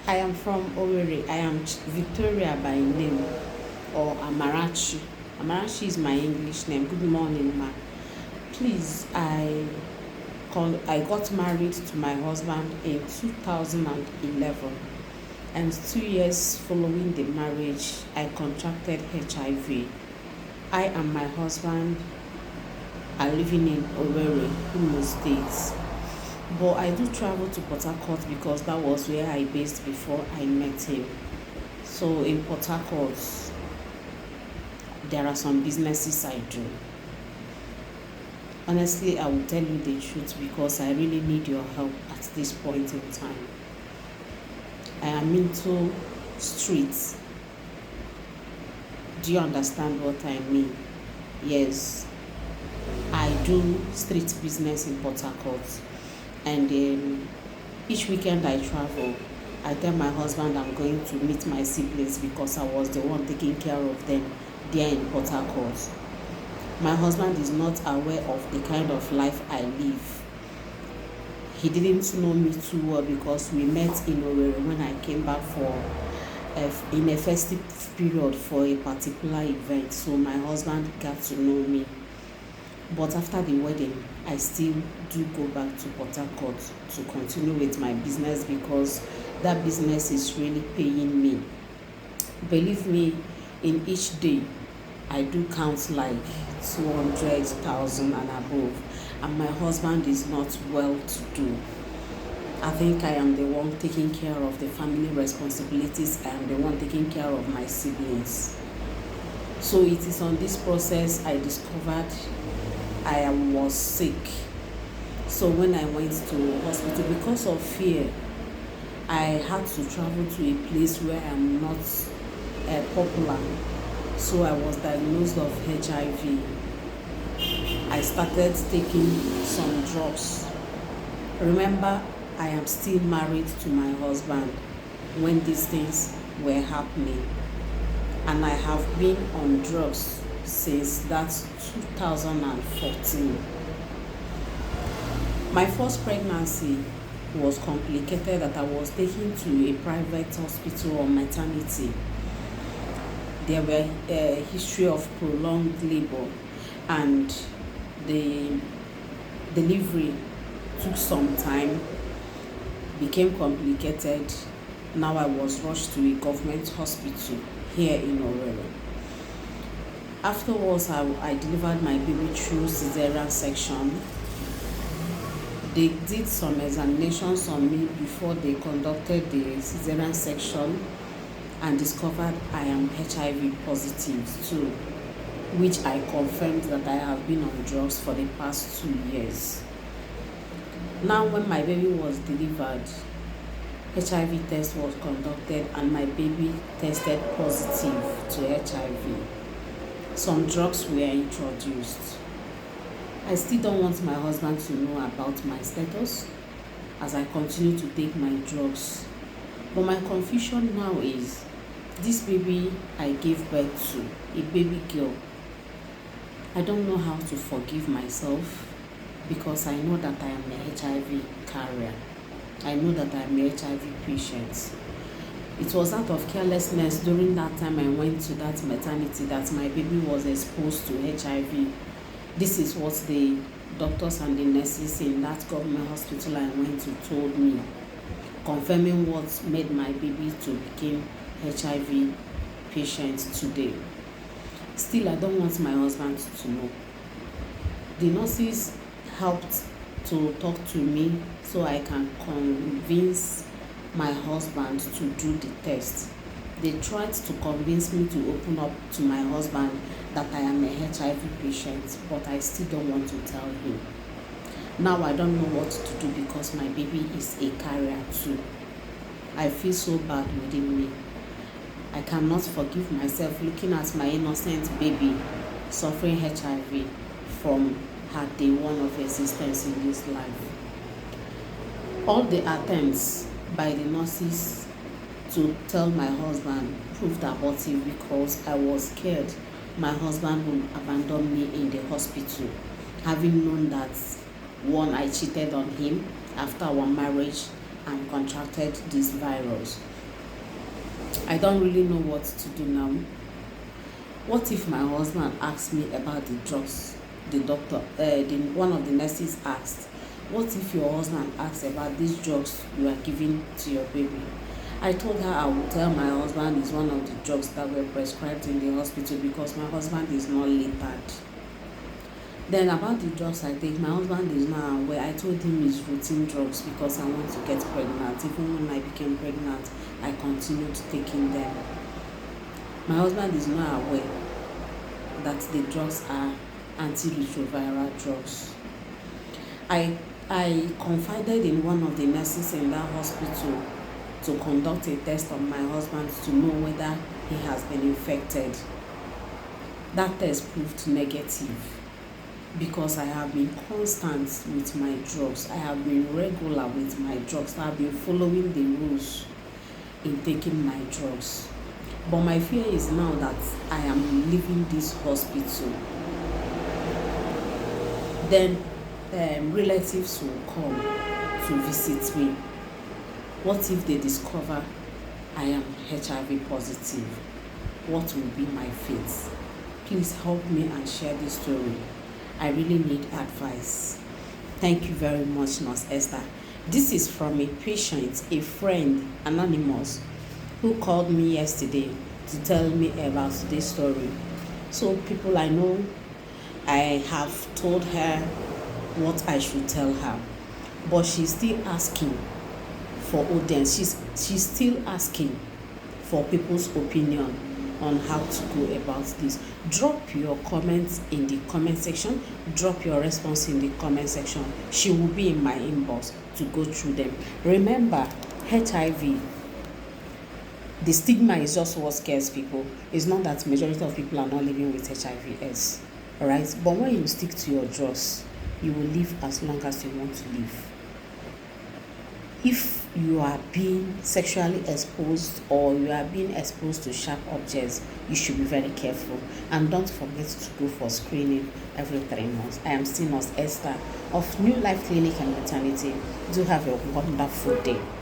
I am from Owerri. I am Victoria by name, or Amarachi. Amarachi is my English name. Good morning, ma. Please, I got married to my husband in 2011, and 2 years following the marriage, I contracted HIV. I and my husband are living in Owerri, Imo State. But I do travel to Port Harcourt because that was where I based before I met him. So in Port Harcourt, there are some businesses I do. Honestly, I will tell you the truth because I really need your help at this point in time. I am into streets. Do you understand what I mean? Yes, I do street business in Port Harcourt. And each weekend I travel, I tell my husband I'm going to meet my siblings because I was the one taking care of them there in Port Harcourt. My husband is not aware of the kind of life I live. He didn't know me too well because we met in Owerri when I came back in a festive period for a particular event. So my husband got to know me. But after the wedding, I still do go back to Port Harcourt to continue with my business because that business is really paying me. Believe me, in each day, I do count like 200,000 and above. And my husband is not well to do. I think I am the one taking care of the family responsibilities. I am the one taking care of my siblings. So it is on this process I discovered I was sick. So when I went to hospital, because of fear, I had to travel to a place where I'm not popular. So I was diagnosed of HIV. I started taking some drugs. Remember, I am still married to my husband when these things were happening. And I have been on drugs since that 2014. My first pregnancy was complicated that I was taken to a private hospital or maternity. There were a history of prolonged labor and the delivery took some time, became complicated. Now I was rushed to a government hospital here in Owerri. Afterwards, I delivered my baby through cesarean section. They did some examinations on me before they conducted the cesarean section and discovered I am HIV positive too, which I confirmed that I have been on drugs for the past 2 years. Now, when my baby was delivered, HIV test was conducted and my baby tested positive to HIV. Some drugs were introduced. I still don't want my husband to know about my status as I continue to take my drugs. But my confusion now is, this baby I gave birth to, a baby girl, I don't know how to forgive myself because I know that I am a HIV carrier. I know that I am a HIV patient. It was out of carelessness during that time I went to that maternity that my baby was exposed to HIV. This is what the doctors and the nurses in that government hospital I went to told me, confirming what made my baby to become HIV patient today. Still, I don't want my husband to know. The nurses helped to talk to me so I can convince my husband to do the test. They tried to convince me to open up to my husband that I am a HIV patient, but I still don't want to tell him. Now I don't know what to do because my baby is a carrier too. I feel so bad within me. I cannot forgive myself looking at my innocent baby suffering HIV from her day one of existence in this life. All the attempts by the nurses to tell my husband proved abortive because I was scared my husband would abandon me in the hospital, having known that one, I cheated on him after our marriage and contracted this virus. I don't really know what to do now. What if my husband asks me about the drugs? The doctor, one of the nurses asked, what if your husband asks about these drugs you are giving to your baby? I told her I would tell my husband is one of the drugs that were prescribed in the hospital because my husband is not lettered. Then about the drugs I take, my husband is not aware. I told him it's routine drugs because I want to get pregnant. Even when I became pregnant, I continued taking them. My husband is not aware that the drugs are antiretroviral drugs. I confided in one of the nurses in that hospital to conduct a test on my husband to know whether he has been infected. That test proved negative because I have been constant with my drugs. I have been regular with my drugs. I have been following the rules in taking my drugs. But my fear is now that I am leaving this hospital. Then relatives will come to visit me. What if they discover I am HIV positive? What will be my fate? Please help me and share this story. I really need advice. Thank you very much, Nurse Esther. This is from a patient, a friend, anonymous, who called me yesterday to tell me about this story. So people I know, I have told her what I should tell her, but she's still asking for audience. She's still asking for people's opinion on how to go about this. Drop your comments in the comment section. Drop your response in the comment section. She will be in my inbox to go through them. Remember, HIV, the stigma is just what scares people. It's not that majority of people are not living with HIV/AIDS. All right, but when you stick to your drugs, you will live as long as you want to live. If you are being sexually exposed or you are being exposed to sharp objects, you should be very careful. And don't forget to go for screening every 3 months. I am still Nurse Esther of New Life Clinic and Maternity. Do have a wonderful day.